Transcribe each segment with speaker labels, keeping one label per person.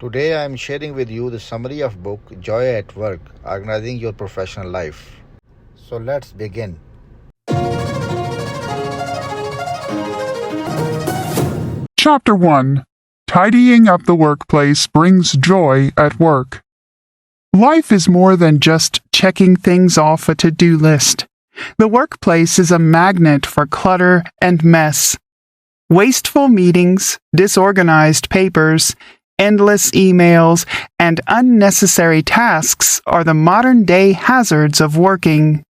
Speaker 1: Today I am sharing with you the summary of book Joy at Work: Organizing Your Professional Life. So let's begin.
Speaker 2: Chapter 1. Tidying up the workplace brings joy at work. Life is more than just checking things off a to-do list. The workplace is a magnet for clutter and mess. Wasteful meetings, disorganized papers, endless emails, and unnecessary tasks are the modern-day hazards of working.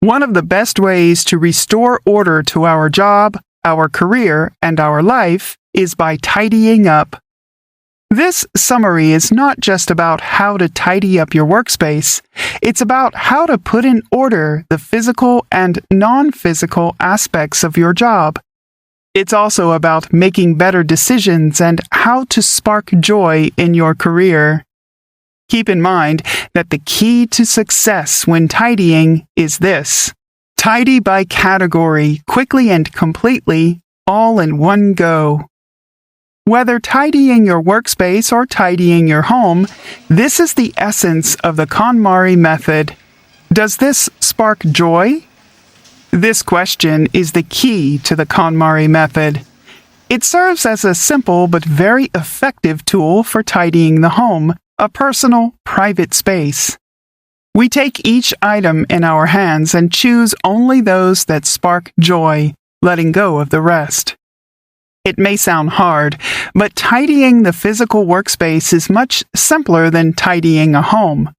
Speaker 2: One of the best ways to restore order to our job, our career, and our life is by tidying up. This summary is not just about how to tidy up your workspace, it's about how to put in order the physical and non-physical aspects of your job. It's also about making better decisions and how to spark joy in your career. Keep in mind that the key to success when tidying is this: tidy by category, quickly and completely, all in one go. Whether tidying your workspace or tidying your home, this is the essence of the KonMari method. Does this spark joy? This question is the key to the KonMari method. It serves as a simple but very effective tool for tidying the home, a personal, private space. We take each item in our hands and choose only those that spark joy, letting go of the rest. It may sound hard, but tidying the physical workspace is much simpler than tidying a home.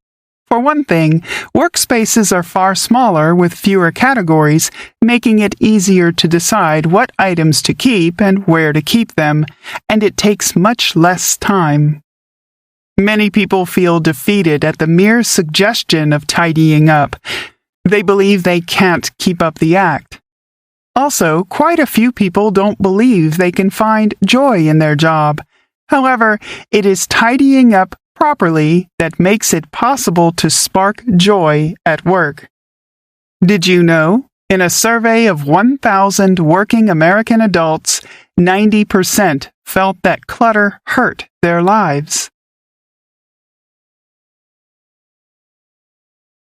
Speaker 2: For one thing, workspaces are far smaller with fewer categories, making it easier to decide what items to keep and where to keep them, and it takes much less time. Many people feel defeated at the mere suggestion of tidying up. They believe they can't keep up the act. Also, quite a few people don't believe they can find joy in their job. However, it is tidying up properly that makes it possible to spark joy at work. Did you know? In a survey of 1,000 working American adults, 90% felt that clutter hurt their lives.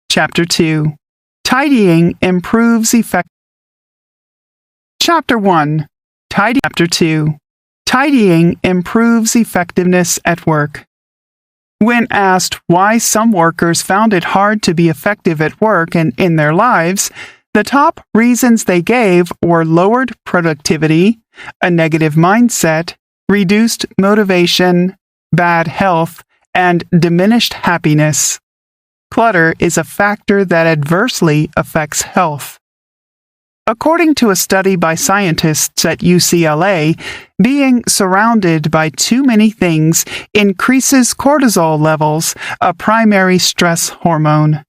Speaker 2: Chapter 2. Tidying improves effectiveness. Chapter 1. Chapter 2. Tidying improves effectiveness at work. When asked why some workers found it hard to be effective at work and in their lives, the top reasons they gave were lowered productivity, a negative mindset, reduced motivation, bad health, and diminished happiness. Clutter is a factor that adversely affects health. According to a study by scientists at UCLA, being surrounded by too many things increases cortisol levels, a primary stress hormone.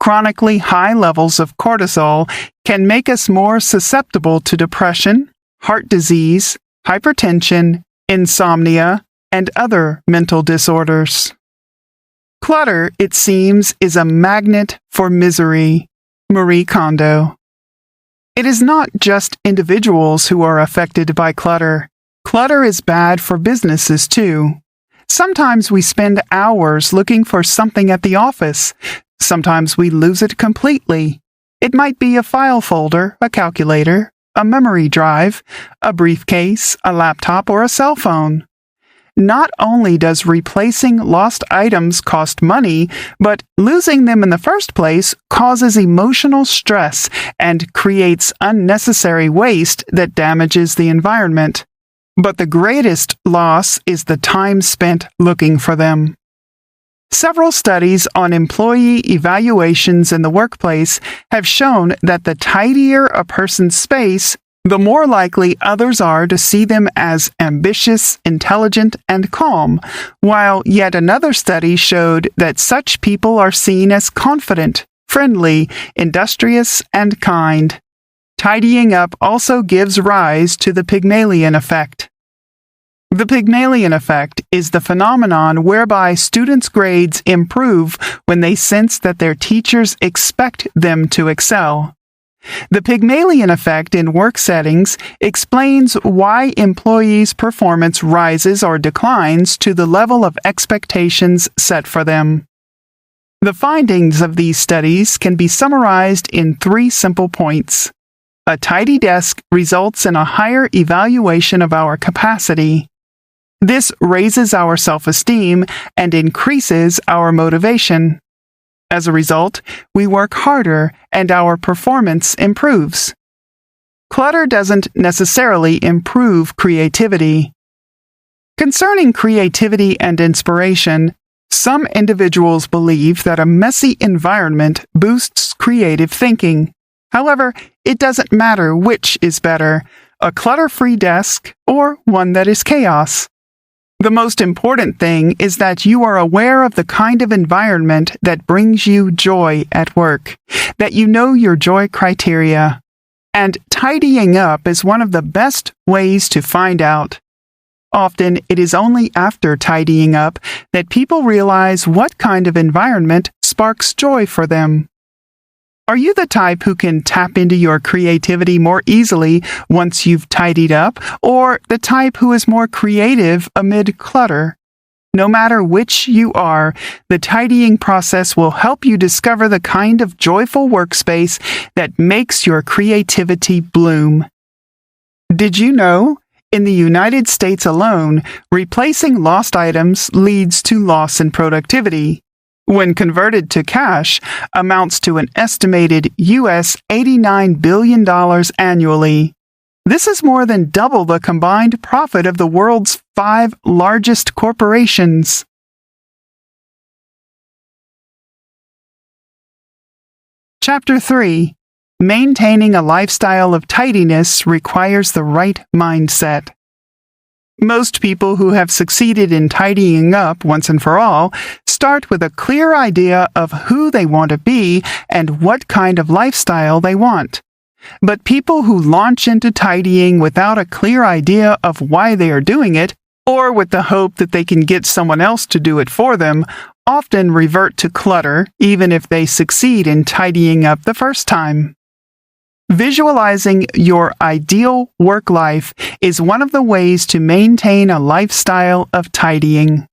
Speaker 2: Chronically high levels of cortisol can make us more susceptible to depression, heart disease, hypertension, insomnia, and other mental disorders. Clutter, it seems, is a magnet for misery. Marie Kondo. It is not just individuals who are affected by clutter. Clutter is bad for businesses too. Sometimes we spend hours looking for something at the office. Sometimes we lose it completely. It might be a file folder, a calculator, a memory drive, a briefcase, a laptop, or a cell phone. Not only does replacing lost items cost money, but losing them in the first place causes emotional stress and creates unnecessary waste that damages the environment. But the greatest loss is the time spent looking for them. Several studies on employee evaluations in the workplace have shown that the tidier a person's space, the more likely others are to see them as ambitious, intelligent, and calm, while yet another study showed that such people are seen as confident, friendly, industrious, and kind. Tidying up also gives rise to the Pygmalion effect. The Pygmalion effect is the phenomenon whereby students' grades improve when they sense that their teachers expect them to excel. The Pygmalion effect in work settings explains why employees' performance rises or declines to the level of expectations set for them. The findings of these studies can be summarized in 3 simple points. A tidy desk results in a higher evaluation of our capacity. This raises our self-esteem and increases our motivation. As a result, we work harder and our performance improves. Clutter doesn't necessarily improve creativity. Concerning creativity and inspiration, some individuals believe that a messy environment boosts creative thinking. However, it doesn't matter which is better, a clutter-free desk or one that is chaos. The most important thing is that you are aware of the kind of environment that brings you joy at work, that you know your joy criteria. And tidying up is one of the best ways to find out. Often, it is only after tidying up that people realize what kind of environment sparks joy for them. Are you the type who can tap into your creativity more easily once you've tidied up, or the type who is more creative amid clutter? No matter which you are, the tidying process will help you discover the kind of joyful workspace that makes your creativity bloom. Did you know? In the United States alone, replacing lost items leads to loss in productivity. When converted to cash, amounts to an estimated US $89 billion annually. This is more than double the combined profit of the world's 5 largest corporations. Chapter 3. Maintaining a lifestyle of tidiness requires the right mindset. Most people who have succeeded in tidying up once and for all start with a clear idea of who they want to be and what kind of lifestyle they want. But people who launch into tidying without a clear idea of why they are doing it, or with the hope that they can get someone else to do it for them, often revert to clutter even if they succeed in tidying up the first time. Visualizing your ideal work life is one of the ways to maintain a lifestyle of tidying.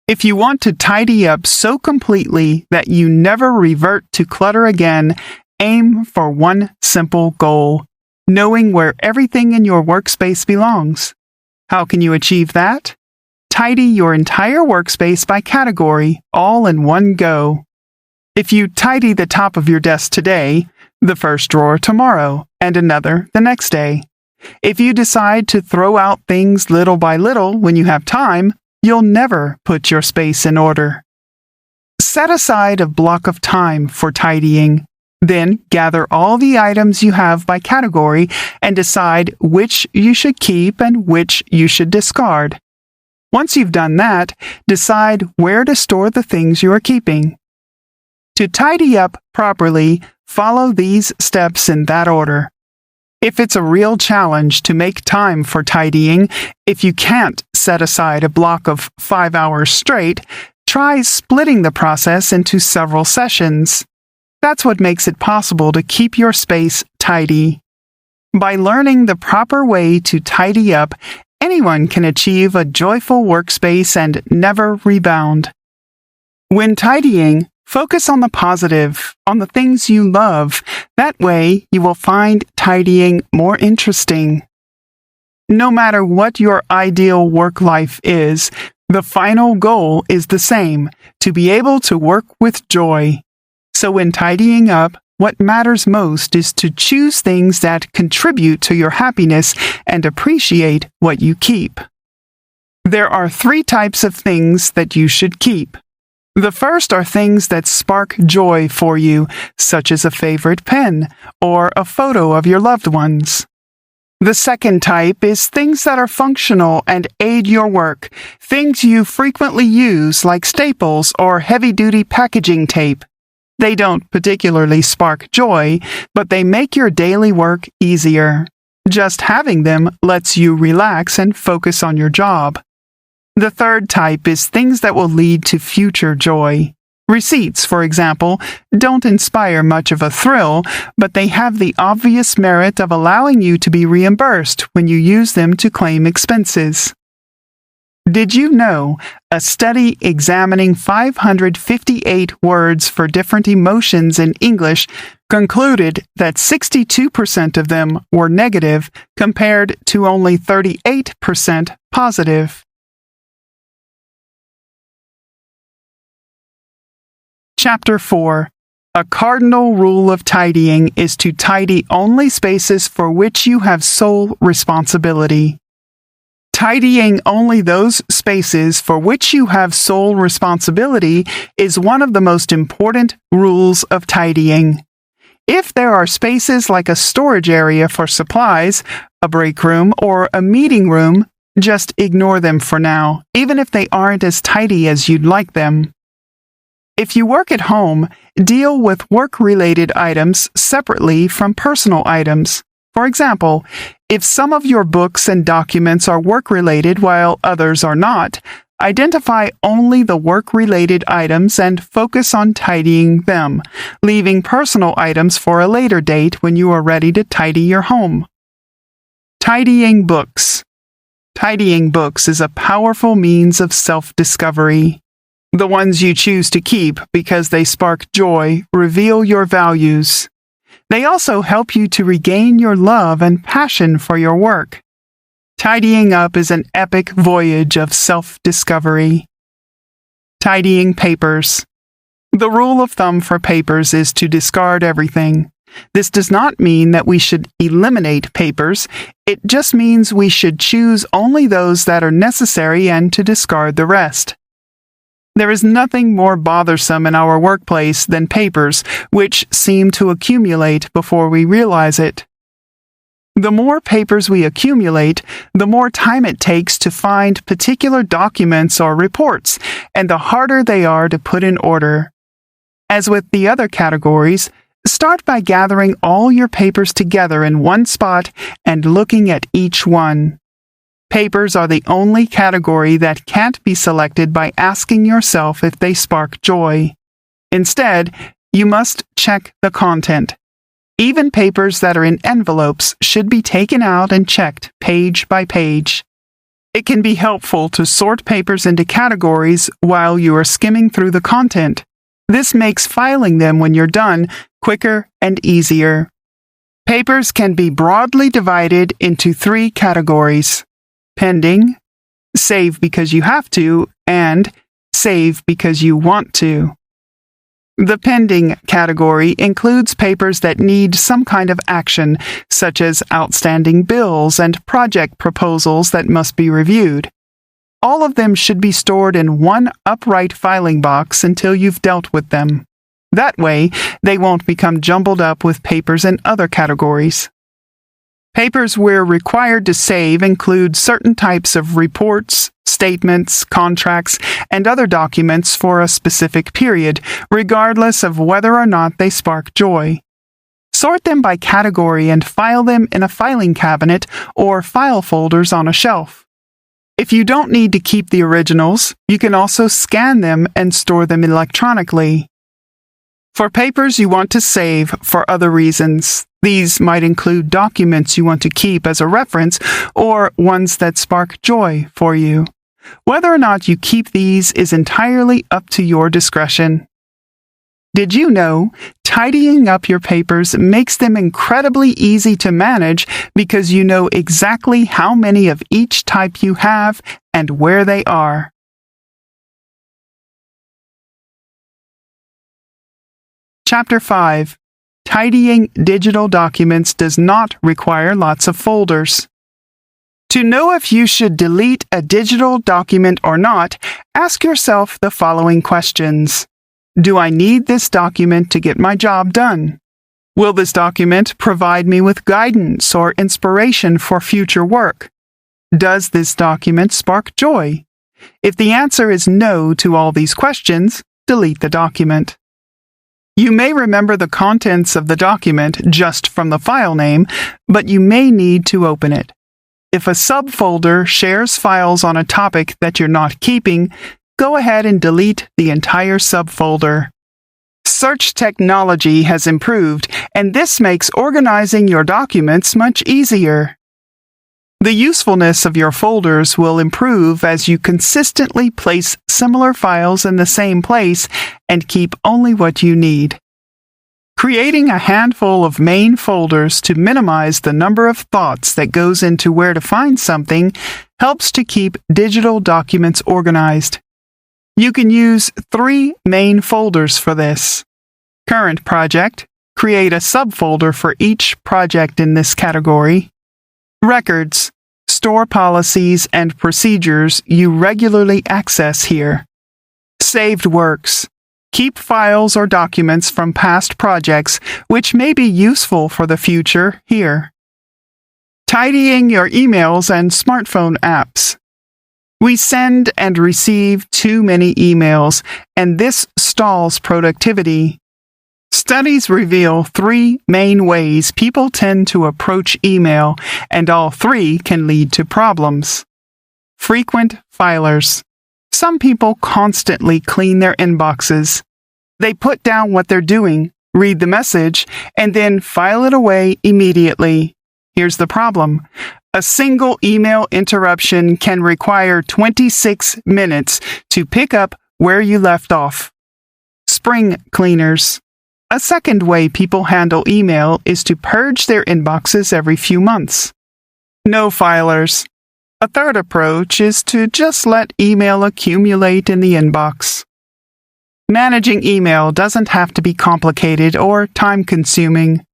Speaker 2: If you want to tidy up so completely that you never revert to clutter again, aim for one simple goal: knowing where everything in your workspace belongs. How can you achieve that? Tidy your entire workspace by category, all in one go. If you tidy the top of your desk today, the first drawer tomorrow, and another the next day. If you decide to throw out things little by little when you have time, you'll never put your space in order. Set aside a block of time for tidying. Then gather all the items you have by category and decide which you should keep and which you should discard. Once you've done that, decide where to store the things you are keeping. To tidy up properly, follow these steps in that order. If it's a real challenge to make time for tidying, if you can't set aside a block of 5 hours straight, try splitting the process into several sessions. That's what makes it possible to keep your space tidy. By learning the proper way to tidy up, anyone can achieve a joyful workspace and never rebound. When tidying, focus on the positive, on the things you love. That way, you will find tidying more interesting. No matter what your ideal work life is, the final goal is the same: to be able to work with joy. So when tidying up, what matters most is to choose things that contribute to your happiness and appreciate what you keep. There are 3 types of things that you should keep. The first are things that spark joy for you, such as a favorite pen or a photo of your loved ones. The second type is things that are functional and aid your work, things you frequently use like staples or heavy-duty packaging tape. They don't particularly spark joy, but they make your daily work easier. Just having them lets you relax and focus on your job. The third type is things that will lead to future joy. Receipts, for example, don't inspire much of a thrill, but they have the obvious merit of allowing you to be reimbursed when you use them to claim expenses. Did you know a study examining 558 words for different emotions in English concluded that 62% of them were negative compared to only 38% positive? Chapter 4. A cardinal rule of tidying is to tidy only spaces for which you have sole responsibility. Tidying only those spaces for which you have sole responsibility is one of the most important rules of tidying. If there are spaces like a storage area for supplies, a break room, or a meeting room, just ignore them for now, even if they aren't as tidy as you'd like them. If you work at home, deal with work-related items separately from personal items. For example, if some of your books and documents are work-related while others are not, identify only the work-related items and focus on tidying them, leaving personal items for a later date when you are ready to tidy your home. Tidying books. Tidying books is a powerful means of self-discovery. The ones you choose to keep because they spark joy reveal your values. They also help you to regain your love and passion for your work. Tidying up is an epic voyage of self-discovery. Tidying papers. The rule of thumb for papers is to discard everything. This does not mean that we should eliminate papers. It just means we should choose only those that are necessary and to discard the rest. There is nothing more bothersome in our workplace than papers, which seem to accumulate before we realize it. The more papers we accumulate, the more time it takes to find particular documents or reports, and the harder they are to put in order. As with the other categories, start by gathering all your papers together in one spot and looking at each one. Papers are the only category that can't be selected by asking yourself if they spark joy. Instead, you must check the content. Even papers that are in envelopes should be taken out and checked page by page. It can be helpful to sort papers into categories while you are skimming through the content. This makes filing them when you're done quicker and easier. Papers can be broadly divided into 3 categories: pending, save because you have to, and save because you want to. The pending category includes papers that need some kind of action, such as outstanding bills and project proposals that must be reviewed. All of them should be stored in one upright filing box until you've dealt with them. That way, they won't become jumbled up with papers in other categories. Papers we're required to save include certain types of reports, statements, contracts, and other documents for a specific period, regardless of whether or not they spark joy. Sort them by category and file them in a filing cabinet or file folders on a shelf. If you don't need to keep the originals, you can also scan them and store them electronically. For papers you want to save for other reasons, these might include documents you want to keep as a reference or ones that spark joy for you. Whether or not you keep these is entirely up to your discretion. Did you know tidying up your papers makes them incredibly easy to manage because you know exactly how many of each type you have and where they are? Chapter 5. Tidying digital documents does not require lots of folders. To know if you should delete a digital document or not, ask yourself the following questions. Do I need this document to get my job done? Will this document provide me with guidance or inspiration for future work? Does this document spark joy? If the answer is no to all these questions, delete the document. You may remember the contents of the document just from the file name, but you may need to open it. If a subfolder shares files on a topic that you're not keeping, go ahead and delete the entire subfolder. Search technology has improved, and this makes organizing your documents much easier. The usefulness of your folders will improve as you consistently place similar files in the same place and keep only what you need. Creating a handful of main folders to minimize the number of thoughts that goes into where to find something helps to keep digital documents organized. You can use 3 main folders for this. Current project, create a subfolder for each project in this category. Records, store policies and procedures you regularly access here. Saved works, keep files or documents from past projects which may be useful for the future here. Tidying your emails and smartphone apps. We send and receive too many emails, and this stalls productivity. Studies reveal 3 main ways people tend to approach email, and all 3 can lead to problems. Frequent filers. Some people constantly clean their inboxes. They put down what they're doing, read the message, and then file it away immediately. Here's the problem. A single email interruption can require 26 minutes to pick up where you left off. Spring cleaners. A second way people handle email is to purge their inboxes every few months. No filers. A third approach is to just let email accumulate in the inbox. Managing email doesn't have to be complicated or time-consuming.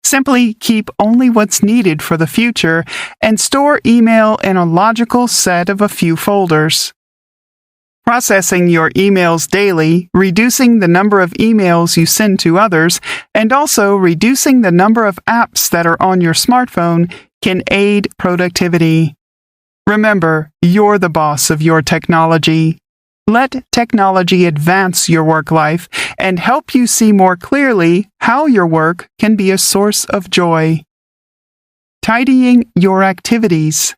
Speaker 2: Simply keep only what's needed for the future and store email in a logical set of a few folders. Processing your emails daily, reducing the number of emails you send to others, and also reducing the number of apps that are on your smartphone can aid productivity. Remember, you're the boss of your technology. Let technology advance your work life and help you see more clearly how your work can be a source of joy. Tidying your activities.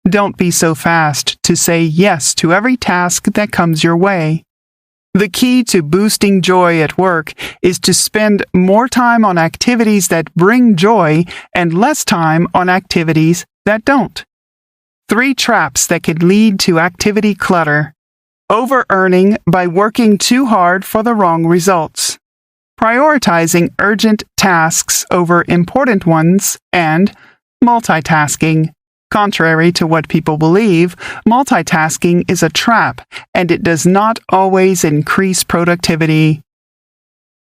Speaker 2: Don't be so fast to say yes to every task that comes your way. The key to boosting joy at work is to spend more time on activities that bring joy and less time on activities that don't. 3 traps that could lead to activity clutter. Over-earning by working too hard for the wrong results. Prioritizing urgent tasks over important ones, and multitasking. Contrary to what people believe, multitasking is a trap, and it does not always increase productivity.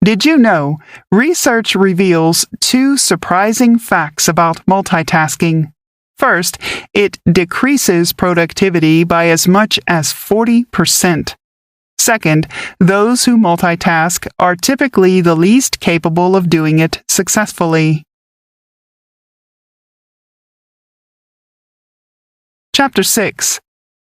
Speaker 2: Did you know research reveals 2 surprising facts about multitasking? First, it decreases productivity by as much as 40%. Second, those who multitask are typically the least capable of doing it successfully. Chapter 6.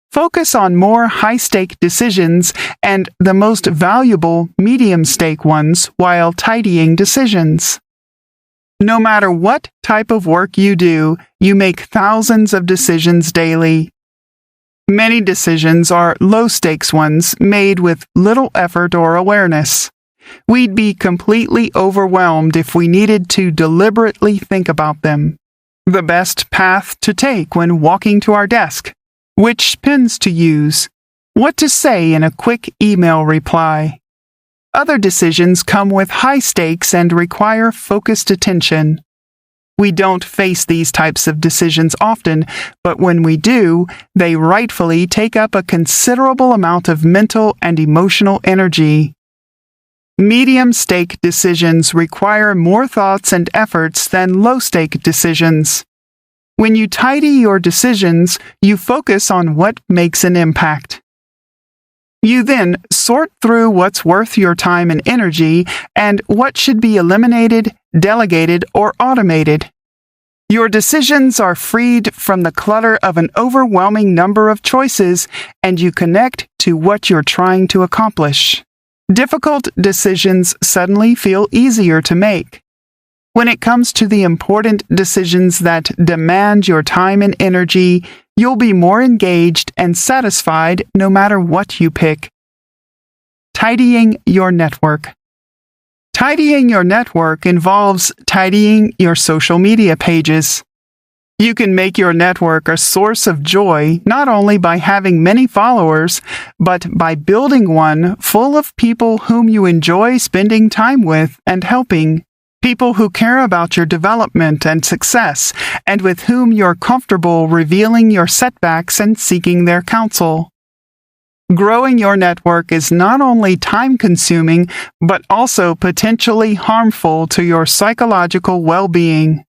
Speaker 2: Focus on more high-stake decisions and the most valuable medium-stake ones while tidying decisions. No matter what type of work you do, you make thousands of decisions daily. Many decisions are low-stakes ones made with little effort or awareness. We'd be completely overwhelmed if we needed to deliberately think about them. The best path to take when walking to our desk, which pens to use, what to say in a quick email reply. Other decisions come with high stakes and require focused attention. We don't face these types of decisions often, but when we do, they rightfully take up a considerable amount of mental and emotional energy. Medium-stake decisions require more thoughts and efforts than low-stake decisions. When you tidy your decisions, you focus on what makes an impact. You then sort through what's worth your time and energy and what should be eliminated, delegated, or automated. Your decisions are freed from the clutter of an overwhelming number of choices, and you connect to what you're trying to accomplish. Difficult decisions suddenly feel easier to make. When it comes to the important decisions that demand your time and energy, you'll be more engaged and satisfied no matter what you pick. Tidying your network. Tidying your network involves tidying your social media pages. You can make your network a source of joy not only by having many followers, but by building one full of people whom you enjoy spending time with and helping. People who care about your development and success, and with whom you're comfortable revealing your setbacks and seeking their counsel. Growing your network is not only time-consuming, but also potentially harmful to your psychological well-being.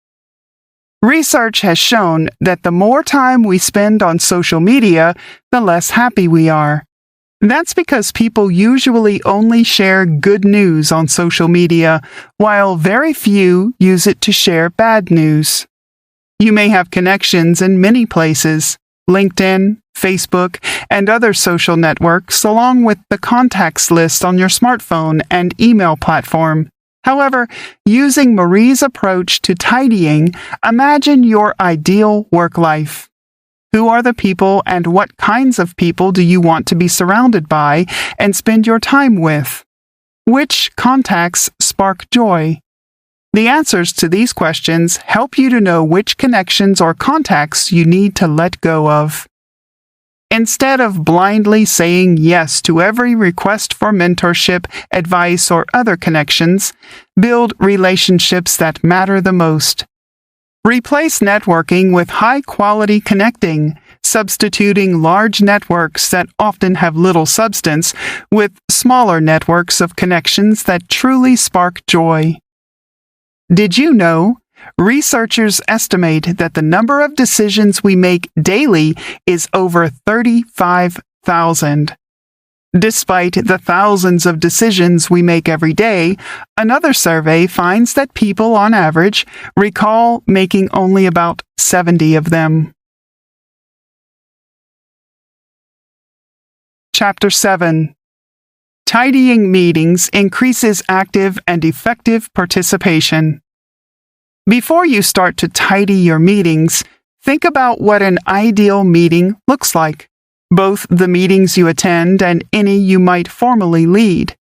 Speaker 2: Research has shown that the more time we spend on social media, the less happy we are. That's because people usually only share good news on social media, while very few use it to share bad news. You may have connections in many places: LinkedIn, Facebook, and other social networks, along with the contacts list on your smartphone and email platform. However, using Marie's approach to tidying, imagine your ideal work life. Who are the people and what kinds of people do you want to be surrounded by and spend your time with? Which contacts spark joy? The answers to these questions help you to know which connections or contacts you need to let go of. Instead of blindly saying yes to every request for mentorship, advice, or other connections, build relationships that matter the most. Replace networking with high-quality connecting, substituting large networks that often have little substance with smaller networks of connections that truly spark joy. Did you know? Researchers estimate that the number of decisions we make daily is over 35,000. Despite the thousands of decisions we make every day, another survey finds that people, on average, recall making only about 70 of them. Chapter 7. Tidying meetings increases active and effective participation. Before you start to tidy your meetings, think about what an ideal meeting looks like, both the meetings you attend and any you might formally lead.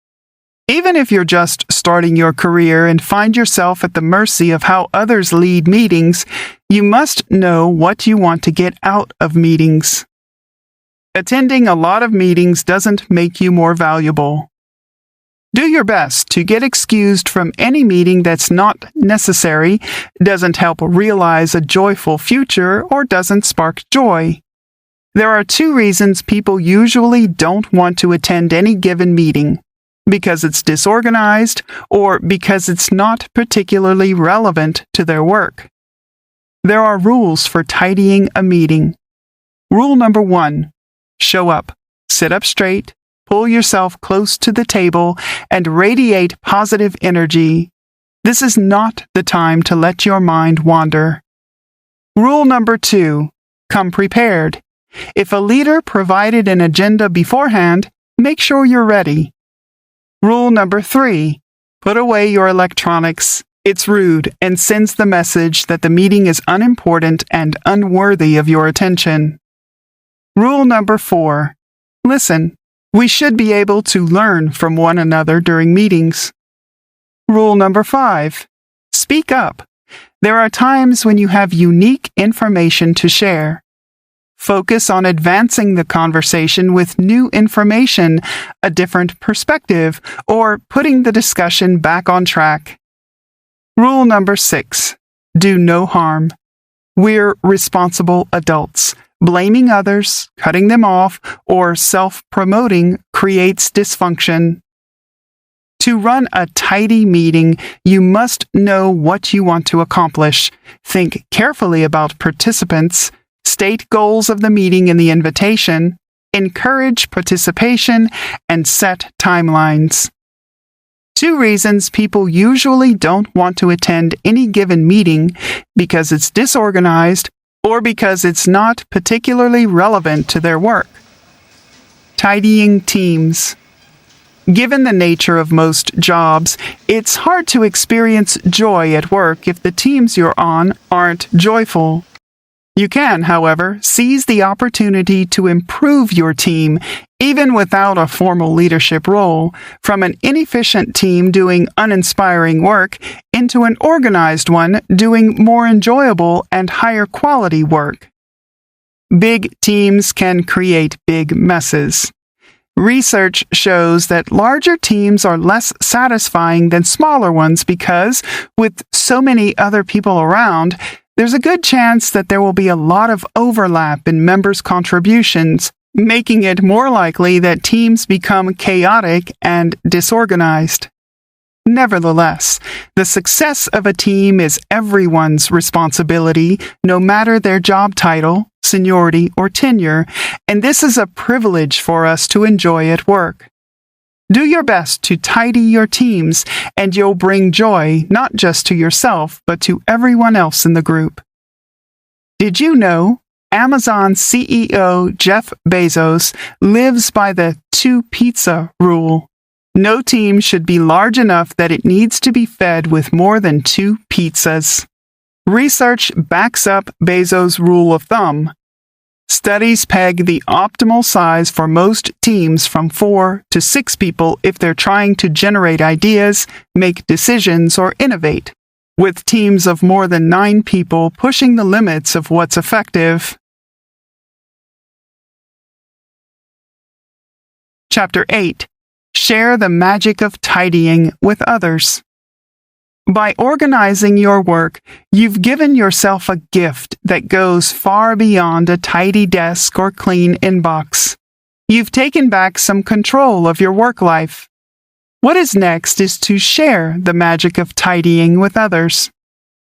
Speaker 2: Even if you're just starting your career and find yourself at the mercy of how others lead meetings, you must know what you want to get out of meetings. Attending a lot of meetings doesn't make you more valuable. Do your best to get excused from any meeting that's not necessary, doesn't help realize a joyful future, or doesn't spark joy. There are 2 reasons people usually don't want to attend any given meeting: because it's disorganized or because it's not particularly relevant to their work. There are rules for tidying a meeting. Rule number 1: show up, sit up straight, pull yourself close to the table, and radiate positive energy. This is not the time to let your mind wander. Rule number 2: come prepared. If a leader provided an agenda beforehand, make sure you're ready. Rule number 3: put away your electronics. It's rude and sends the message that the meeting is unimportant and unworthy of your attention. Rule number 4: listen. We should be able to learn from one another during meetings. Rule number 5: speak up. There are times when you have unique information to share. Focus on advancing the conversation with new information, a different perspective, or putting the discussion back on track. Rule number 6: do no harm. We're responsible adults. Blaming others, cutting them off, or self-promoting creates dysfunction. To run a tidy meeting, you must know what you want to accomplish. Think carefully about participants. State goals of the meeting in the invitation. Encourage participation, and set timelines. 2 reasons people usually don't want to attend any given meeting: because it's disorganized or because it's not particularly relevant to their work. Tidying teams. Given the nature of most jobs, it's hard to experience joy at work if the teams you're on aren't joyful. You can, however, seize the opportunity to improve your team, even without a formal leadership role, from an inefficient team doing uninspiring work into an organized one doing more enjoyable and higher quality work. Big teams can create big messes. Research shows that larger teams are less satisfying than smaller ones because, with so many other people around, there's a good chance that there will be a lot of overlap in members' contributions, making it more likely that teams become chaotic and disorganized. Nevertheless, the success of a team is everyone's responsibility, no matter their job title, seniority, or tenure, and this is a privilege for us to enjoy at work. Do your best to tidy your teams, and you'll bring joy not just to yourself, but to everyone else in the group. Did you know Amazon CEO Jeff Bezos lives by the 2-pizza rule? No team should be large enough that it needs to be fed with more than 2 pizzas. Research backs up Bezos' rule of thumb. Studies peg the optimal size for most teams from 4 to 6 people if they're trying to generate ideas, make decisions, or innovate, with teams of more than 9 people pushing the limits of what's effective. Chapter 8. Share the magic of tidying with others. By organizing your work, you've given yourself a gift that goes far beyond a tidy desk or clean inbox. You've taken back some control of your work life. What is next is to share the magic of tidying with others.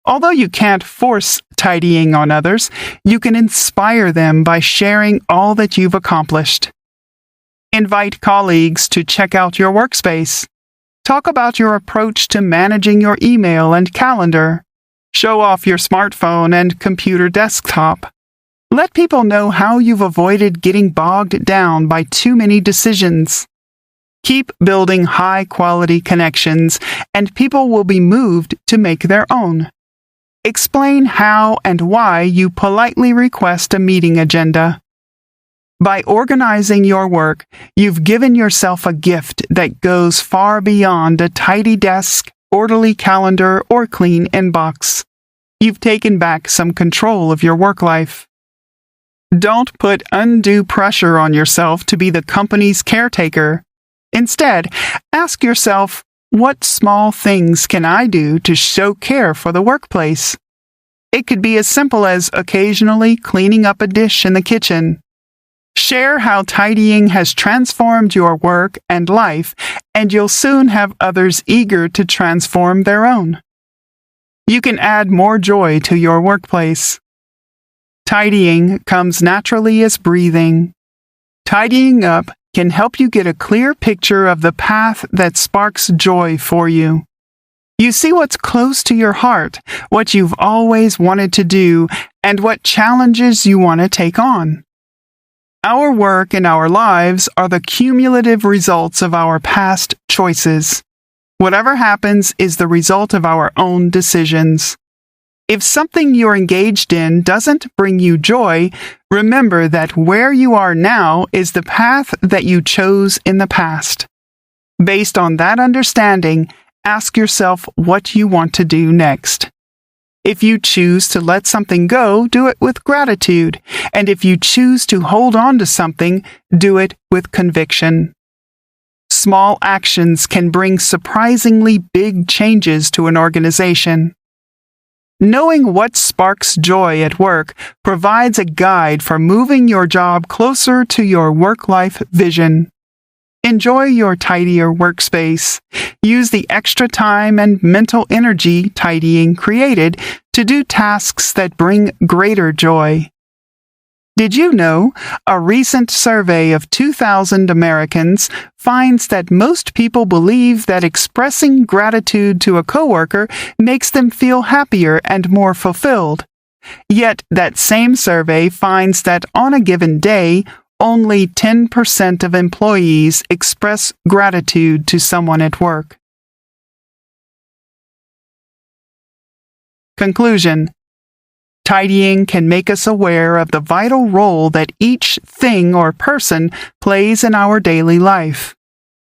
Speaker 2: Although you can't force tidying on others, you can inspire them by sharing all that you've accomplished. Invite colleagues to check out your workspace. Talk about your approach to managing your email and calendar. Show off your smartphone and computer desktop. Let people know how you've avoided getting bogged down by too many decisions. Keep building high-quality connections, and people will be moved to make their own. Explain how and why you politely request a meeting agenda. By organizing your work, you've given yourself a gift that goes far beyond a tidy desk, orderly calendar, or clean inbox. You've taken back some control of your work life. Don't put undue pressure on yourself to be the company's caretaker. Instead, ask yourself, what small things can I do to show care for the workplace? It could be as simple as occasionally cleaning up a dish in the kitchen. Share how tidying has transformed your work and life, and you'll soon have others eager to transform their own. You can add more joy to your workplace. Tidying comes naturally as breathing. Tidying up can help you get a clear picture of the path that sparks joy for you. You see what's close to your heart, what you've always wanted to do, and what challenges you want to take on. Our work and our lives are the cumulative results of our past choices. Whatever happens is the result of our own decisions. If something you're engaged in doesn't bring you joy, remember that where you are now is the path that you chose in the past. Based on that understanding, ask yourself what you want to do next. If you choose to let something go, do it with gratitude. And if you choose to hold on to something, do it with conviction. Small actions can bring surprisingly big changes to an organization. Knowing what sparks joy at work provides a guide for moving your job closer to your work-life vision. Enjoy your tidier workspace. Use the extra time and mental energy tidying created to do tasks that bring greater joy. Did you know a recent survey of 2,000 Americans finds that most people believe that expressing gratitude to a coworker makes them feel happier and more fulfilled? Yet that same survey finds that on a given day, only 10% of employees express gratitude to someone at work. Conclusion. Tidying can make us aware of the vital role that each thing or person plays in our daily life.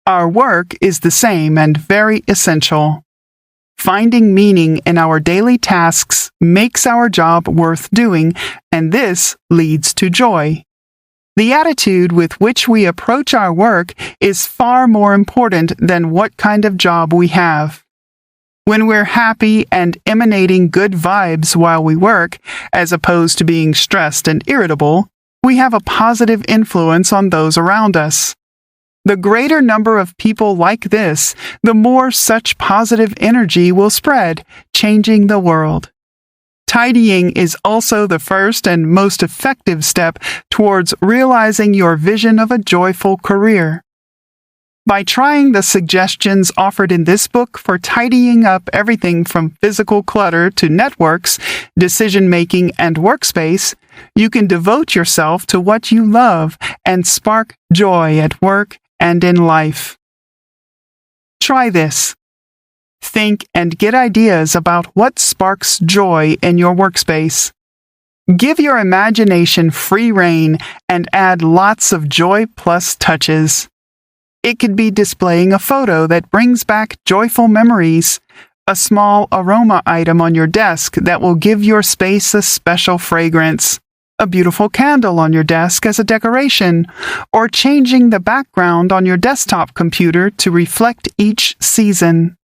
Speaker 2: Our work is the same and very essential. Finding meaning in our daily tasks makes our job worth doing, and this leads to joy. The attitude with which we approach our work is far more important than what kind of job we have. When we're happy and emanating good vibes while we work, as opposed to being stressed and irritable, we have a positive influence on those around us. The greater number of people like this, the more such positive energy will spread, changing the world. Tidying is also the first and most effective step towards realizing your vision of a joyful career. By trying the suggestions offered in this book for tidying up everything from physical clutter to networks, decision-making, and workspace, you can devote yourself to what you love and spark joy at work and in life. Try this. Think and get ideas about what sparks joy in your workspace. Give your imagination free rein and add lots of joy plus touches. It could be displaying a photo that brings back joyful memories, a small aroma item on your desk that will give your space a special fragrance, a beautiful candle on your desk as a decoration, or changing the background on your desktop computer to reflect each season.